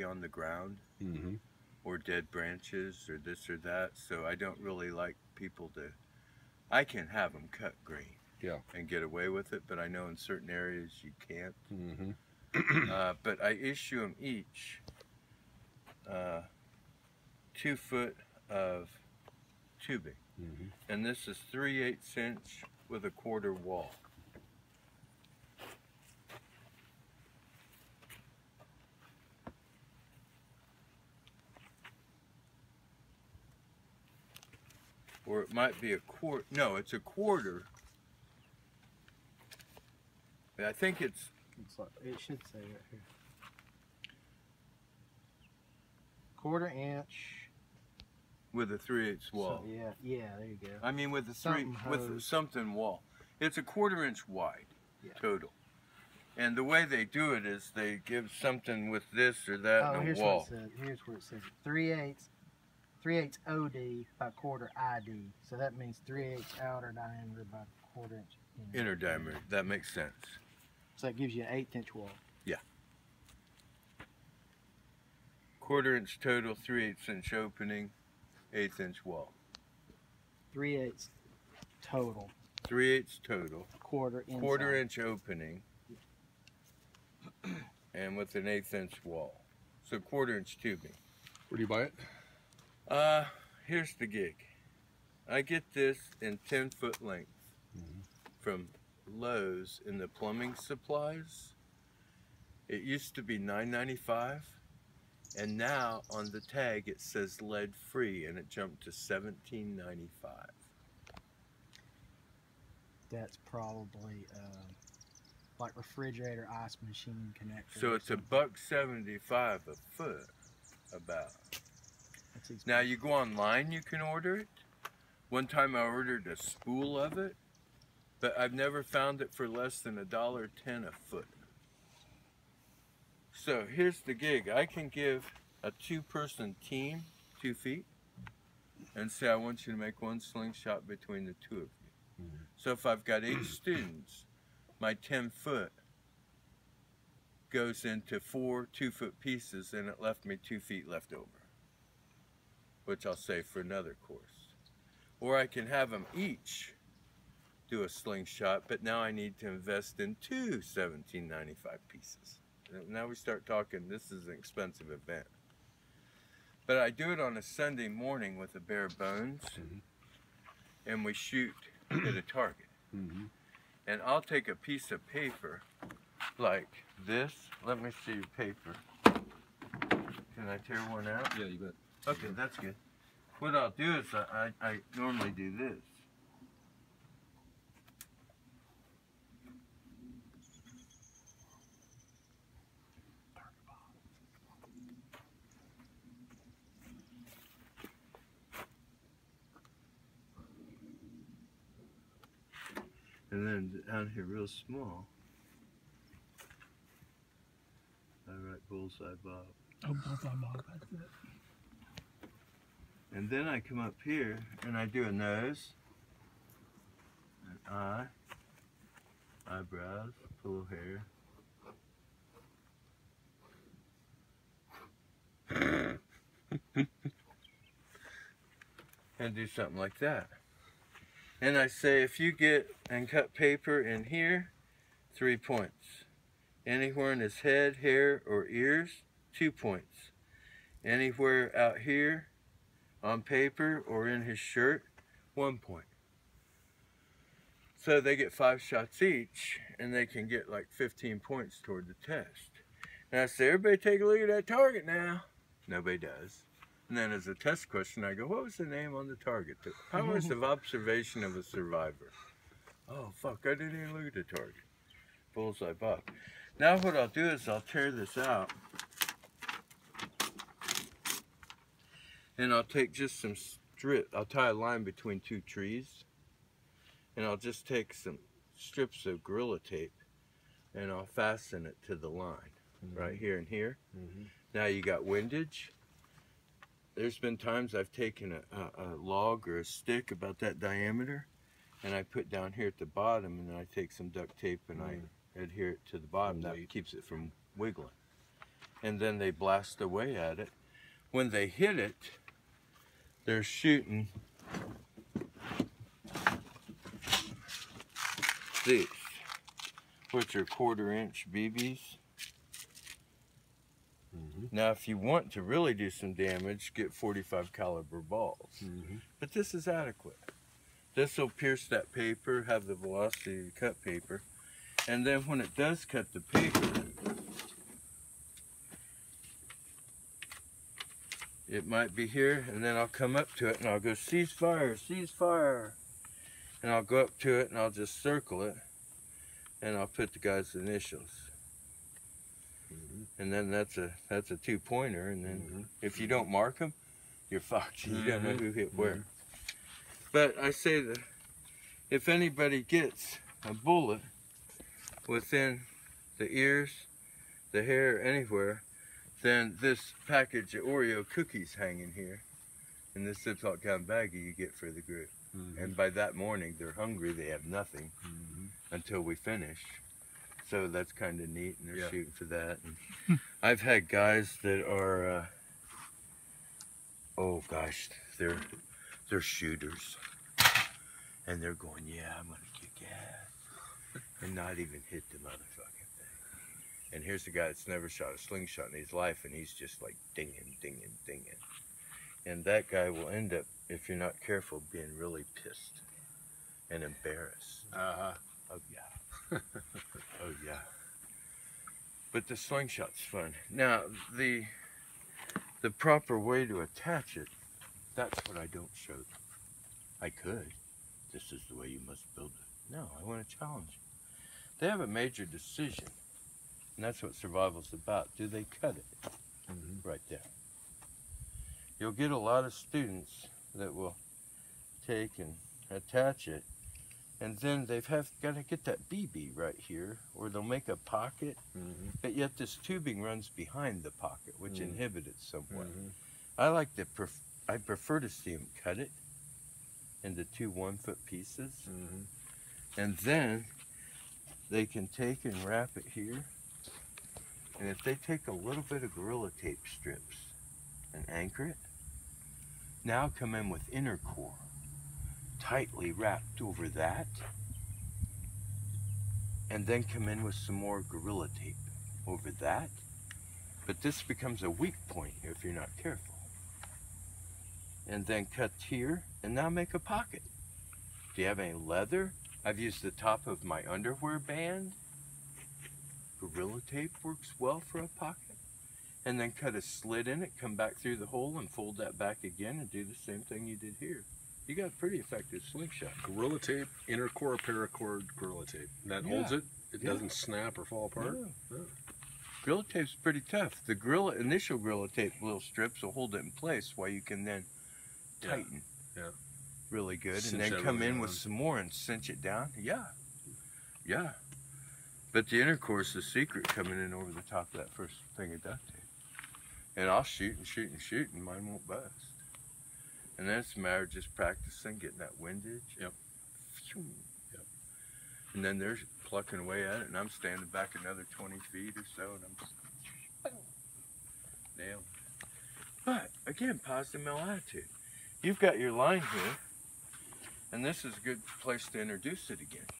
on the ground Mm-hmm. or dead branches or this or that. So I don't really like people to. I can have them cut green Yeah. and get away with it, but I know in certain areas you can't. Mm-hmm. But I issue them each 2 foot of tubing, Mm-hmm. and this is 3/8 inch with a quarter wall. Or it might be a quarter. No, it's a quarter. I think it's like, it should say right here. 1/4 inch. with a 3/8 wall. So, yeah, there you go. I mean, with a Something something wall. It's a 1/4 inch wide total. And the way they do it is they give something with this or that and a here's wall. what it says. Here's where it says 3/8 OD by 1/4 ID. So that means 3/8 outer diameter by 1/4 inch Inner diameter. That makes sense. So that gives you an 1/8 inch wall. Yeah. 1/4 inch total, 3/8 inch opening, 1/8 inch wall. 3/8 total. 3/8 total. 1/4 inside. 1/4 inch opening. And with an 1/8 inch wall. So 1/4 inch tubing. Where do you buy it? Here's the gig. I get this in 10-foot length from Lowe's in the plumbing supplies. It used to be $9.95, and now on the tag it says lead free, and it jumped to $17.95. That's probably like refrigerator ice machine connector. So it's $1.75 a foot, about. Now you go online, you can order it. One time I ordered a spool of it, but I've never found it for less than $1.10 a foot. So here's the gig. I can give a 2-person team 2 feet and say I want you to make one slingshot between the 2 of you. So if I've got 8 students, my 10-foot goes into 4 2-foot pieces, and it left me 2 feet left over, which I'll save for another course. Or I can have them each do a slingshot, but now I need to invest in 2 $17.95 pieces. Now we start talking, this is an expensive event. But I do it on a Sunday morning with a bare bones, and we shoot at a target. And I'll take a piece of paper like this. Let me see your paper. Can I tear one out? Yeah, you bet. Okay, that's good. What I'll do is I normally do this. And then down here real small, I write bullseye Bob. Oh, bullseye Bob, that's it. And then I come up here and I do a nose, an eye, eyebrows, full hair. And do something like that. And I say, if you get and cut paper in here, 3 points. Anywhere in his head, hair, or ears, 2 points. Anywhere out here on paper or in his shirt, 1 point. So they get 5 shots each, and they can get like 15 points toward the test. And I say, everybody take a look at that target now. Nobody does. And then as a test question, I go, what was the name on the target? The powers of observation of a survivor. Oh, fuck, I didn't even look at the target. Bullseye Bob. Now what I'll do is I'll tear this out. And I'll take just some strip. I'll tie a line between 2 trees. And I'll just take some strips of Gorilla Tape. And I'll fasten it to the line. Right here and here. Now you got windage. There's been times I've taken a log or a stick about that diameter, and I put down here at the bottom, and then I take some duct tape and I adhere it to the bottom. That keeps it from wiggling. and then they blast away at it. When they hit it, they're shooting these, which are 1/4-inch BBs. Now, if you want to really do some damage, get 45 caliber balls. But this is adequate. This will pierce that paper, have the velocity to cut paper, and then when it does cut the paper, it might be here, and then I'll come up to it and I'll go, "Cease fire, cease fire." And I'll go up to it and I'll just circle it, and I'll put the guy's initials. And then that's a 2-pointer, and then if you don't mark them, you're fucked. You don't know who hit where. But I say that if anybody gets a bullet within the ears, the hair, anywhere, then this package of Oreo cookies hanging here in this Ziploc down baggie you get for the group. And by that morning, they're hungry, they have nothing until we finish. So that's kind of neat, and they're shooting for that. And I've had guys that are, oh gosh, they're shooters, and they're going, "Yeah, I'm gonna kick ass," and not even hit the motherfucking thing. And here's a guy that's never shot a slingshot in his life, and he's just like dinging, dinging, dinging. And that guy will end up, if you're not careful, being really pissed and embarrassed. Oh yeah. Oh yeah. But the slingshot's fun. Now, the proper way to attach it, that's what I don't show them. I could. This is the way you must build it. No, I want to challenge you. They have a major decision, and that's what survival's about. Do they cut it? Right there. You'll get a lot of students that will take and attach it, and then they've got to get that BB right here, or they'll make a pocket, but yet this tubing runs behind the pocket, which inhibits it somewhat. I prefer to see them cut it into 2 1-foot pieces, and then they can take and wrap it here, and if they take a little bit of Gorilla Tape strips and anchor it, now come in with inner core tightly wrapped over that, and then come in with some more Gorilla Tape over that. But this becomes a weak point if you're not careful. And then cut here, and now make a pocket. Do you have any leather? I've used the top of my underwear band. Gorilla Tape works well for a pocket. And then cut a slit in it, come back through the hole and fold that back again, and do the same thing you did here. You got a pretty effective slingshot. Gorilla Tape, inner core, paracord, Gorilla Tape. That holds it? It doesn't snap or fall apart? No. Gorilla Tape's pretty tough. The initial Gorilla Tape little strips will hold it in place while you can then tighten really good. Cinch and then come in with some more and cinch it down. Yeah. But the inner core is the secret, coming in over the top of that first thing of duct tape. And I'll shoot and shoot and shoot, and mine won't bust. And then it's a matter of just practicing, getting that windage. And then they're plucking away at it, and I'm standing back another 20 feet or so, and I'm just nailed it. But again, positive mental attitude. You've got your line here, and this is a good place to introduce it again.